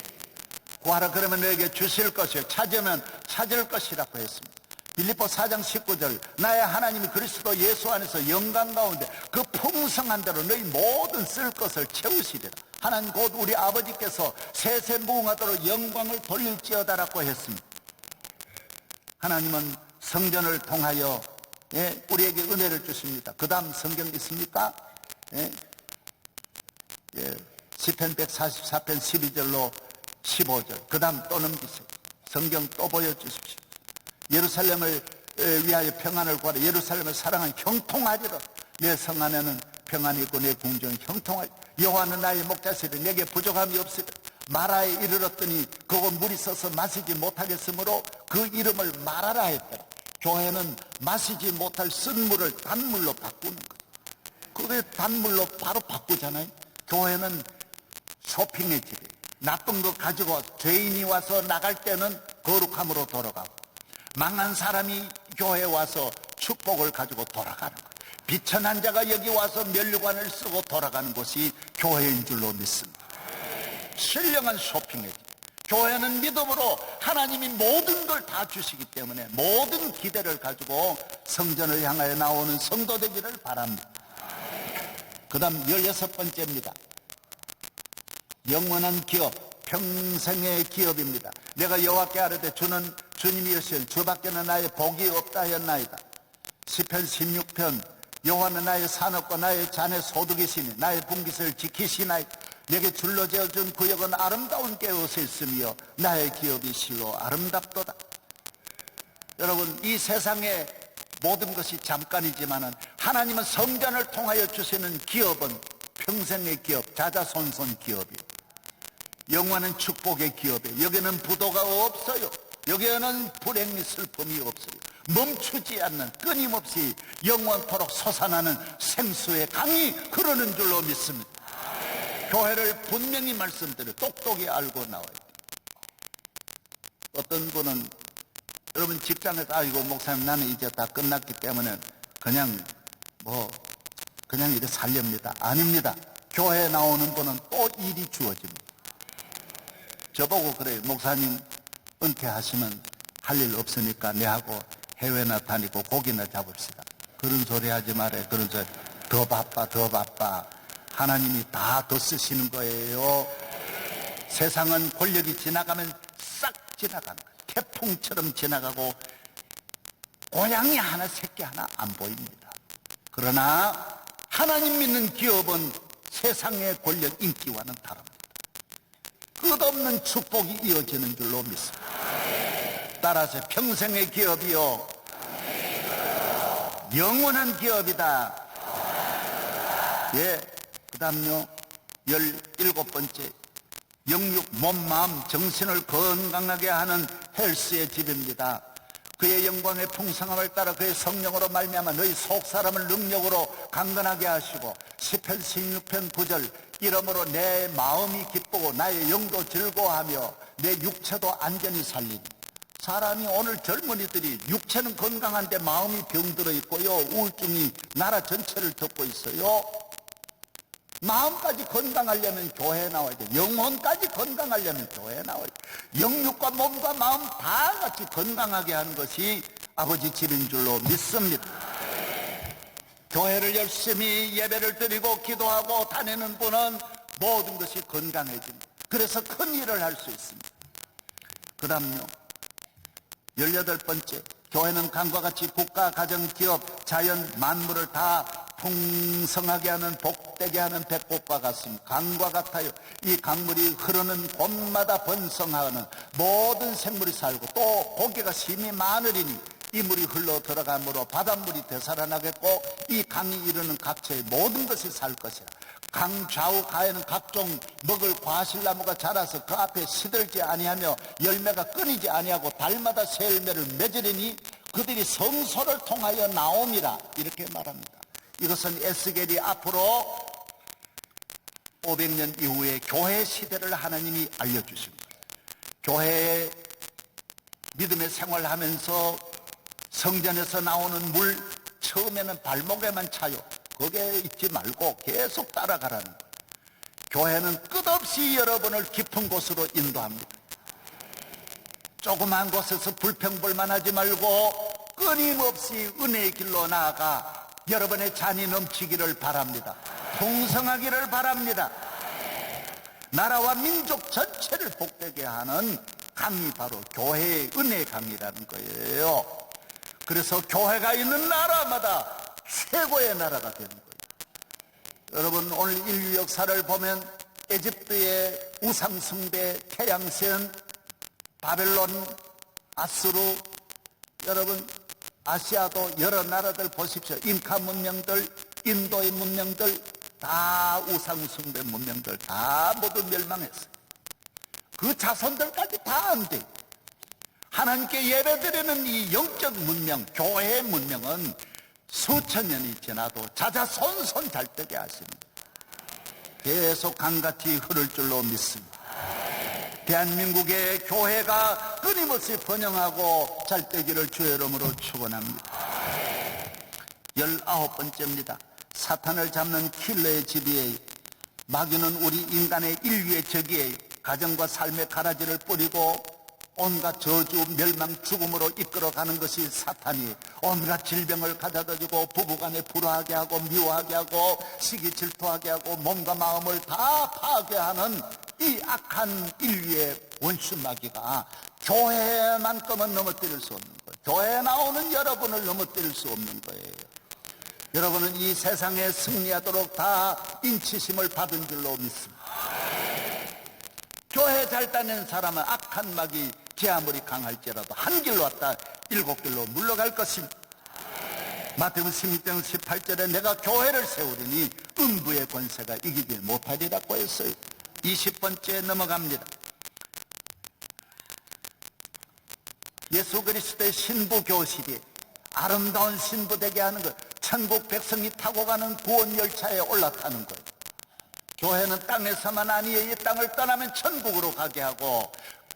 구하라 그러면 너에게 주실 것이요 찾으면 찾을 것이라고 했습니다. 빌립보 4장 19절 나의 하나님이 그리스도 예수 안에서 영광 가운데 그 풍성한 대로 너희 모든 쓸 것을 채우시리라. 하나님 곧 우리 아버지께서 세세무궁하도록 영광을 돌릴지어다라고 했습니다. 하나님은 성전을 통하여 우리에게 은혜를 주십니다. 그 다음 성경 있습니까? 시편 144편 12절로 15절 그 다음 또 넘기세요. 성경 또 보여주십시오. 예루살렘을 위하여 평안을 구하라. 예루살렘을 사랑하는 형통하리라. 내 성 안에는 평안이 있고 내 궁정은 형통하리. 여호와는 나의 목자시리 내게 부족함이 없으리라. 마라에 이르렀더니 그곳 물이 써서 마시지 못하겠으므로 그 이름을 마라라 했더라. 교회는 마시지 못할 쓴 물을 단물로 바꾸는 거예요. 그게 단물로 바로 바꾸잖아요. 교회는 쇼핑의 집이에요. 나쁜 거 가지고 죄인이 와서 나갈 때는 거룩함으로 돌아가고 망한 사람이 교회에 와서 축복을 가지고 돌아가는 거예요. 비천한 자가 여기 와서 면류관을 쓰고 돌아가는 것이 교회인 줄로 믿습니다. 신령한 쇼핑의 집. 교회는 믿음으로 하나님이 모든 걸 다 주시기 때문에 모든 기대를 가지고 성전을 향하여 나오는 성도 되기를 바랍니다. 그 다음 16번째입니다. 영원한 기업, 평생의 기업입니다. 내가 여호와께 아뢰되 주는 주님이 여시를 주밖에는 나의 복이 없다 하였나이다. 시편 16편 여호와는 나의 산업과 나의 잔의 소득이시니 나의 분깃을 지키시나이다. 내게 줄로 지어준 구역은 아름다운 깨옷에 있으며 나의 기업이 실로 아름답도다. 여러분, 이 세상의 모든 것이 잠깐이지만은 하나님은 성전을 통하여 주시는 기업은 평생의 기업, 자자손손 기업이에요. 영원한 축복의 기업이에요. 여기는 부도가 없어요. 여기에는 불행 및 슬픔이 없어요. 멈추지 않는, 끊임없이 영원토록 솟아나는 생수의 강이 흐르는 줄로 믿습니다. 교회를 분명히 말씀드려 똑똑히 알고 나와야 돼요. 어떤 분은 여러분 직장에서 아이고 목사님 나는 이제 다 끝났기 때문에 그냥 이렇게 살렵니다. 아닙니다. 교회에 나오는 분은 또 일이 주어집니다. 저보고 그래요. 목사님 은퇴하시면 할 일 없으니까 내하고 해외나 다니고 고기나 잡읍시다. 그런 소리 하지 말아요. 그런 소리. 더 바빠. 하나님이 다 더 쓰시는 거예요. 세상은 권력이 지나가면 싹 지나가는 거예요. 태풍처럼 지나가고 고양이 하나 새끼 하나 안 보입니다. 그러나 하나님 믿는 기업은 세상의 권력 인기와는 다릅니다. 끝없는 축복이 이어지는 줄로 믿습니다. 따라서 평생의 기업이요 영원한 기업이다. 예, 그 다음요 17번째 영육, 몸, 마음, 정신을 건강하게 하는 헬스의 집입니다. 그의 영광의 풍성함을 따라 그의 성령으로 말미암아 너희 속사람을 능력으로 강건하게 하시고 시편 16편 9절 이러므로 내 마음이 기쁘고 나의 영도 즐거워하며 내 육체도 안전히 살리니. 사람이 오늘 젊은이들이 육체는 건강한데 마음이 병들어 있고요, 우울증이 나라 전체를 덮고 있어요. 마음까지 건강하려면 교회에 나와야 돼. 영혼까지 건강하려면 교회에 나와야 돼. 영육과 몸과 마음 다 같이 건강하게 하는 것이 아버지 집인 줄로 믿습니다. 교회를 열심히 예배를 드리고 기도하고 다니는 분은 모든 것이 건강해집니다. 그래서 큰 일을 할 수 있습니다. 그 다음요 18번째 교회는 강과 같이 국가, 가정, 기업, 자연, 만물을 다 풍성하게 하는 복되게 하는 배꼽과 같습니다. 강과 같아요. 이 강물이 흐르는 곳마다 번성하는 모든 생물이 살고 또 고기가 심히 많으리니 이 물이 흘러 들어가므로 바닷물이 되살아나겠고 이 강이 이르는 각처의 모든 것이 살 것이라. 강 좌우 가에는 각종 먹을 과실나무가 자라서 그 앞에 시들지 아니하며 열매가 끊이지 아니하고 달마다 새 열매를 맺으리니 그들이 성소를 통하여 나옴이라. 이렇게 말합니다. 이것은 에스겔이 앞으로 500년 이후에 교회 시대를 하나님이 알려주십니다. 교회의 믿음의 생활하면서 성전에서 나오는 물 처음에는 발목에만 차요. 거기에 있지 말고 계속 따라가라는 거예요. 교회는 끝없이 여러분을 깊은 곳으로 인도합니다. 조그만 곳에서 불평불만하지 말고 끊임없이 은혜의 길로 나아가 여러분의 잔이 넘치기를 바랍니다. 풍성하기를 바랍니다. 나라와 민족 전체를 복되게 하는 강이 바로 교회의 은혜의 강이라는 거예요. 그래서 교회가 있는 나라마다 최고의 나라가 되는 거예요. 여러분 오늘 인류 역사를 보면 에집트의 우상숭배, 태양신, 바벨론, 아수르, 여러분 아시아도 여러 나라들 보십시오. 잉카 문명들, 인도의 문명들 다 우상숭배 문명들 다 모두 멸망했어요. 그 자손들까지 다 안 돼요. 하나님께 예배드리는 이 영적 문명, 교회의 문명은 수천 년이 지나도 자자손손 잘되게 하십니다. 계속 강같이 흐를 줄로 믿습니다. 대한민국의 교회가 끊임없이 번영하고 잘되기를 주의 이름으로 축원합니다. 19번째입니다. 사탄을 잡는 킬러의 집이에요. 마귀는 우리 인간의 인류의 적이에요. 가정과 삶의 가라지를 뿌리고 온갖 저주, 멸망, 죽음으로 이끌어가는 것이 사탄이 온갖 질병을 가져다주고 부부간에 불화하게 하고 미워하게 하고 시기 질투하게 하고 몸과 마음을 다 파괴하는 이 악한 인류의 원수 마귀가 교회만큼은 넘어뜨릴 수 없는 거예요. 교회에 나오는 여러분을 넘어뜨릴 수 없는 거예요. 여러분은 이 세상에 승리하도록 다 인치심을 받은 줄로 믿습니다. 교회 잘 다니는 사람은 악한 마귀 제 아무리 강할지라도 한 길로 왔다 7길로 물러갈 것입니다. 마태복음 16장 18절에 내가 교회를 세우리니 음부의 권세가 이기질 못하리라고 했어요. 20번째 넘어갑니다. 예수 그리스도의 신부 교실이 아름다운 신부 되게 하는 것, 천국 백성이 타고 가는 구원 열차에 올라타는 것. 교회는 땅에서만 아니에요. 이 땅을 떠나면 천국으로 가게 하고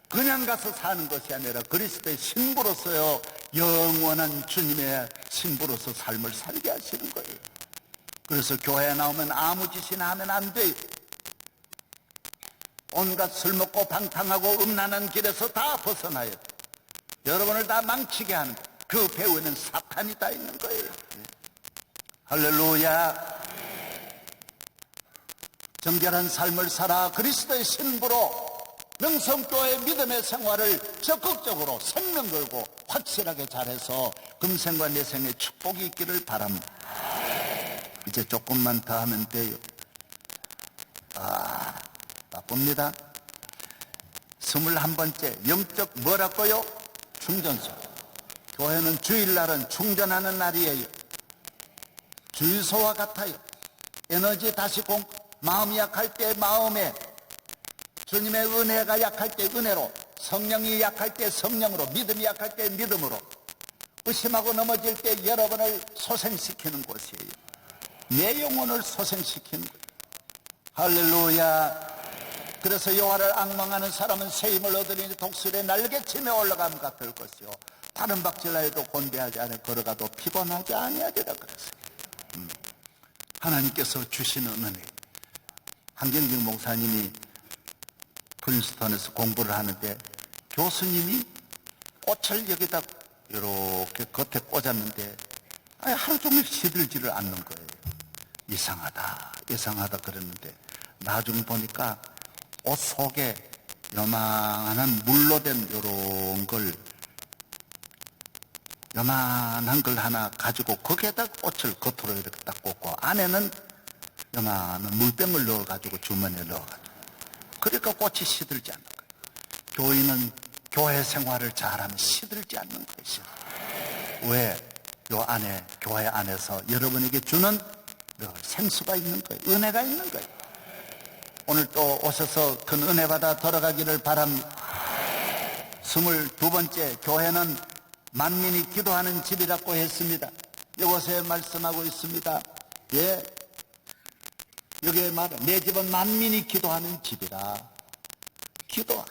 그냥 가서 사는 것이 아니라 그리스도의 신부로서요, 영원한 주님의 신부로서 삶을 살게 하시는 거예요. 그래서 교회에 나오면 아무 짓이나 하면 안 돼요. 온갖 술 먹고 방탕하고 음란한 길에서 다 벗어나야 돼요. 여러분을 다 망치게 하는 그 배후에는 사탄이 다 있는 거예요. 할렐루야. 정결한 삶을 살아 그리스도의 신부로 명성교회 믿음의 생활을 적극적으로 생명 걸고 확실하게 잘해서 금생과 내생에 축복이 있기를 바랍니다. 이제 조금만 더 하면 돼요. 바쁩니다. 21번째 영적 뭐라고요? 충전소. 교회는 주일날은 충전하는 날이에요. 주유소와 같아요. 에너지 다시 마음이 약할 때 마음에, 주님의 은혜가 약할 때 은혜로, 성령이 약할 때 성령으로, 믿음이 약할 때 믿음으로, 의심하고 넘어질 때 여러분을 소생시키는 곳이에요. 내 영혼을 소생시키는 거예요. 할렐루야. 그래서 여호와를 앙망하는 사람은 새 힘을 얻으리니 독수리의 날개침에 올라감 같을 것이요 다른 박질라에도 곤배하지 않아 걸어가도 피곤하지 아니하리라 그랬어요. 하나님께서 주시는 은혜. 한경직 목사님이 프린스턴에서 공부를 하는데 교수님이 꽃을 여기다 이렇게 겉에 꽂았는데 하루 종일 시들지를 않는 거예요. 이상하다 그랬는데 나중 보니까 옷 속에 요만한 물로 된 요만한 걸 하나 가지고 거기에다 꽃을 겉으로 이렇게 딱 꽂고 안에는 요만한 물병을 넣어가지고 주머니에 넣어가지고 그러니까 꽃이 시들지 않는 거예요. 교인은 교회 생활을 잘하면 시들지 않는 것이죠. 왜? 교회 안에서 여러분에게 주는 생수가 있는 거예요. 은혜가 있는 거예요. 오늘 또 오셔서 큰 은혜 받아 돌아가기를 바랍니다. 22번째, 교회는 만민이 기도하는 집이라고 했습니다. 이곳에 말씀하고 있습니다. 예, 여기에 말해 내 집은 만민이 기도하는 집이라.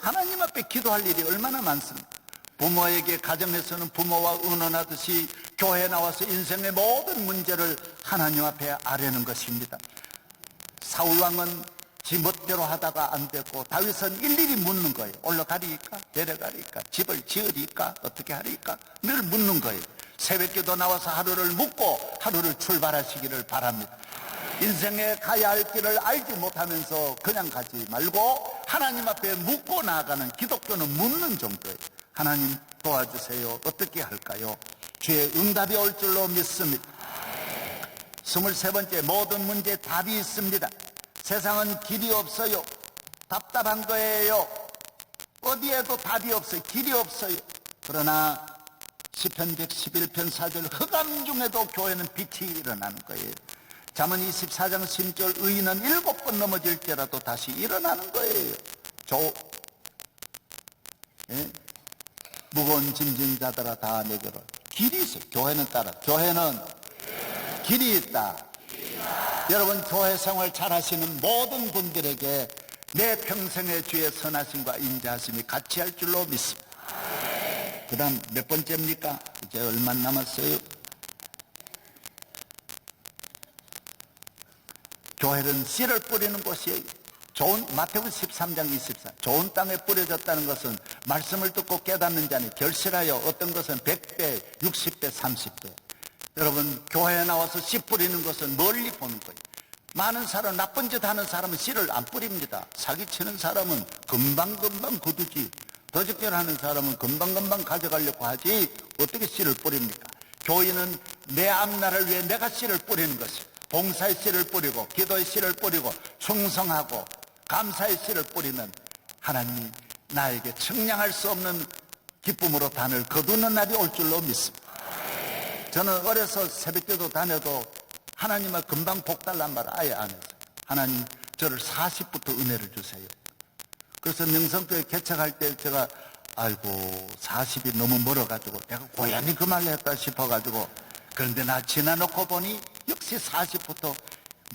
하나님 앞에 기도할 일이 얼마나 많습니까? 부모에게 가정에서는 부모와 의논하듯이 교회에 나와서 인생의 모든 문제를 하나님 앞에 아뢰는 것입니다. 사울왕은 지 멋대로 하다가 안 됐고 다윗은 일일이 묻는 거예요. 올라가리까? 내려가리까? 집을 지으리까? 어떻게 하리까? 늘 묻는 거예요. 새벽기도 나와서 하루를 묻고 하루를 출발하시기를 바랍니다. 인생에 가야 할 길을 알지 못하면서 그냥 가지 말고 하나님 앞에 묻고 나아가는, 기독교는 묻는 정도예요. 하나님 도와주세요. 어떻게 할까요? 주의 응답이 올 줄로 믿습니다. 23번째, 모든 문제에 답이 있습니다. 세상은 길이 없어요. 답답한 거예요. 어디에도 답이 없어요. 길이 없어요. 그러나 시편 111편 4절 흑암 중에도 교회는 빛이 일어나는 거예요. 잠언 24장 10절 의인은 7번 넘어질지라도 다시 일어나는 거예요. 무거운 짐진 자들아 다 내게로. 길이 있어요. 교회는 따라. 교회는 길이 있다. 여러분 교회 생활 잘 하시는 모든 분들에게 내 평생의 주의 선하심과 인자하심이 같이 할 줄로 믿습니다. 그 다음 몇 번째입니까? 이제 얼마 남았어요? 교회는 씨를 뿌리는 곳이에요. 마태복음 13장 24. 좋은 땅에 뿌려졌다는 것은 말씀을 듣고 깨닫는 자는 결실하여 어떤 것은 100배, 60배, 30배. 여러분, 교회에 나와서 씨 뿌리는 것은 멀리 보는 거예요. 많은 사람, 나쁜 짓 하는 사람은 씨를 안 뿌립니다. 사기치는 사람은 금방금방 거두지. 도적질하는 사람은 금방금방 가져가려고 하지 어떻게 씨를 뿌립니까? 교인은 내 앞나라를 위해 내가 씨를 뿌리는 것이, 봉사의 씨를 뿌리고 기도의 씨를 뿌리고 충성하고 감사의 씨를 뿌리면 하나님이 나에게 측량할 수 없는 기쁨으로 단을 거두는 날이 올 줄로 믿습니다. 저는 어려서 새벽기도 다녀도 하나님을 금방 복 달란 말 아예 안 했어요. 하나님 저를 40부터 은혜를 주세요. 그래서 명성교회 개척할 때 제가 아이고 40이 너무 멀어가지고 내가 고연히 그 말을 했다 싶어가지고, 그런데 나 지나놓고 보니 역시 40부터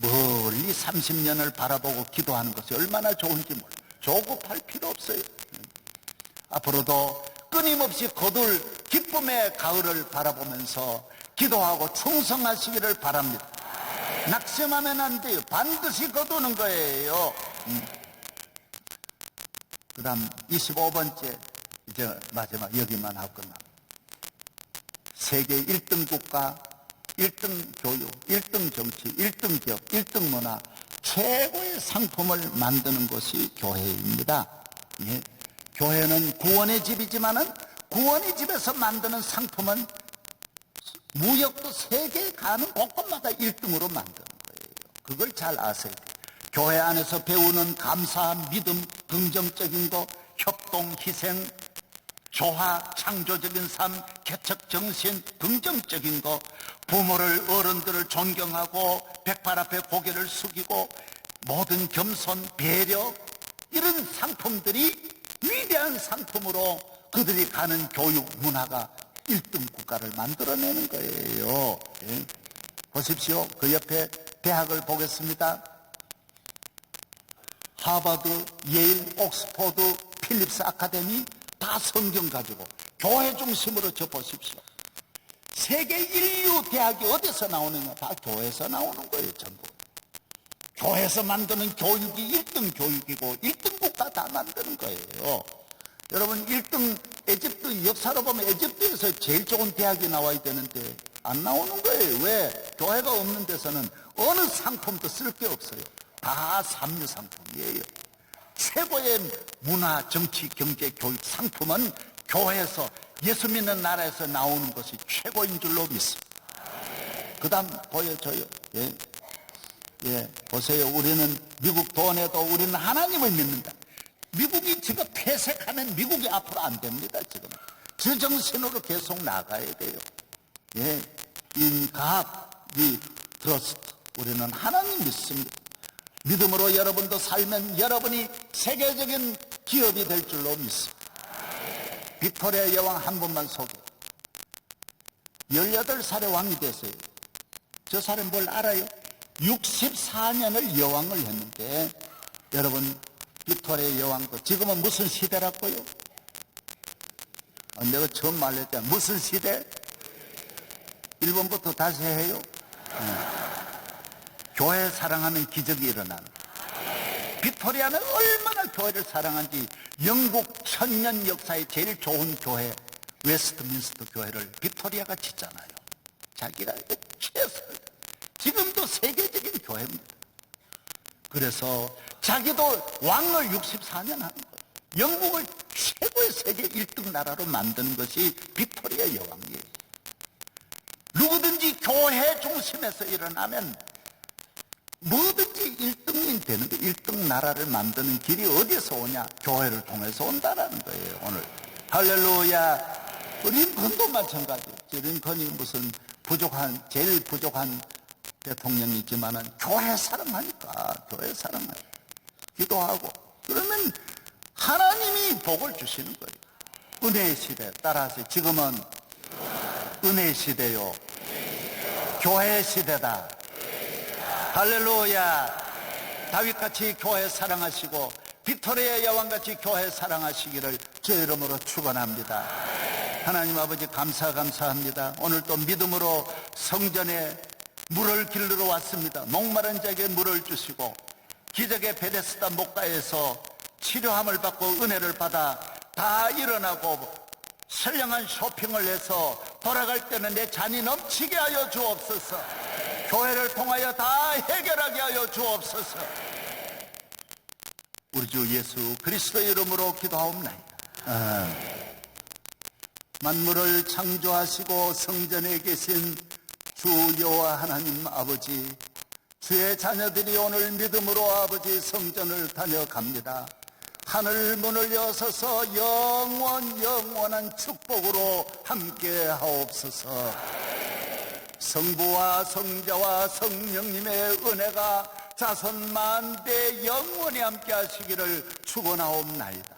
멀리 30년을 바라보고 기도하는 것이 얼마나 좋은지 몰라요. 조급할 필요 없어요. 앞으로도 끊임없이 거둘 기쁨의 가을을 바라보면서 기도하고 충성하시기를 바랍니다. 낙심하면 안 돼요. 반드시 거두는 거예요. 그 다음 25번째, 이제 마지막 여기만 하고 끝납니다. 세계 1등 국가, 1등 교육, 1등 정치, 1등 기업, 1등 문화, 최고의 상품을 만드는 것이 교회입니다. 예. 교회는 구원의 집이지만은 구원의 집에서 만드는 상품은 무역도 세계에 가는 곳곳마다 1등으로 만드는 거예요. 그걸 잘 아세요. 교회 안에서 배우는 감사, 믿음, 긍정적인 거, 협동, 희생, 조화, 창조적인 삶, 개척 정신, 긍정적인 거, 부모를, 어른들을 존경하고 백발 앞에 고개를 숙이고 모든 겸손, 배려, 이런 상품들이 위대한 상품으로 그들이 가는 교육 문화가 1등 국가를 만들어내는 거예요. 예. 보십시오. 그 옆에 대학을 보겠습니다. 하버드, 예일, 옥스포드, 필립스 아카데미 다 성경 가지고 교회 중심으로 접보십시오. 세계 인류 대학이 어디서 나오느냐? 다 교회에서 나오는 거예요. 전부. 교회에서 만드는 교육이 1등 교육이고 1등 국가 다 만드는 거예요. 여러분, 1등 에집트 역사로 보면 에집트에서 제일 좋은 대학이 나와야 되는데 안 나오는 거예요. 왜? 교회가 없는 데서는 어느 상품도 쓸 게 없어요. 다 삼류 상품이에요. 최고의 문화, 정치, 경제, 교육 상품은 교회에서, 예수 믿는 나라에서 나오는 것이 최고인 줄로 믿습니다. 그 다음 보여줘요. 예. 예, 보세요. 우리는 미국 돈에도 우리는 하나님을 믿는다. 미국이 지금 폐색하면 미국이 앞으로 안 됩니다. 지금 저 정신으로 계속 나가야 돼요. 예, In God we trust. 우리는 하나님 믿습니다. 믿음으로 여러분도 살면 여러분이 세계적인 기업이 될 줄로 믿습니다. 빅토리아 여왕 한 분만 소개. 18살에 왕이 됐어요. 저 사람 뭘 알아요? 64년을 여왕을 했는데, 여러분, 빅토리아 여왕도 지금은 무슨 시대라고요? 내가 처음 말했잖아. 무슨 시대? 1번부터 다시 해요. 교회 사랑하면 기적이 일어나는. 빅토리아는 얼마나 교회를 사랑한지 영국 천년 역사의 제일 좋은 교회 웨스트민스터 교회를 빅토리아가 짓잖아요. 자기가 최선, 지금도 세계적인 교회입니다. 그래서 자기도 왕을 64년 하는 거예요. 영국을 최고의 세계 1등 나라로 만드는 것이 빅토리아 여왕이에요. 누구든지 교회 중심에서 일어나면 뭐든지 1등이 되는 거예요. 1등 나라를 만드는 길이 어디서 오냐? 교회를 통해서 온다라는 거예요. 오늘 할렐루야. 링컨도 마찬가지예요. 링컨이 무슨 제일 부족한 대통령이지만은 교회 사랑하니까, 교회 사랑하니까 기도하고, 그러면 하나님이 복을 주시는 거예요. 은혜의 시대 따라하세요. 지금은 은혜의 시대요. 교회의 시대다. 할렐루야. 다윗같이 교회 사랑하시고 빅토리아 여왕같이 교회 사랑하시기를 주의 이름으로 축원합니다. 하나님 아버지 감사합니다. 오늘 또 믿음으로 성전에 물을 길르러 왔습니다. 목마른 자에게 물을 주시고 기적의 베데스다 목가에서 치료함을 받고 은혜를 받아 다 일어나고 선량한 쇼핑을 해서 돌아갈 때는 내 잔이 넘치게 하여 주옵소서. 교회를 통하여 다 해결하게 하여 주옵소서. 우리 주 예수 그리스도의 이름으로 기도하옵나이다. 만물을 창조하시고 성전에 계신 주 여호와 하나님 아버지, 주의 자녀들이 오늘 믿음으로 아버지 성전을 다녀갑니다. 하늘 문을 여서서 영원한 축복으로 함께 하옵소서. 성부와 성자와 성령님의 은혜가 자손 만대 영원히 함께 하시기를 축원하옵나이다.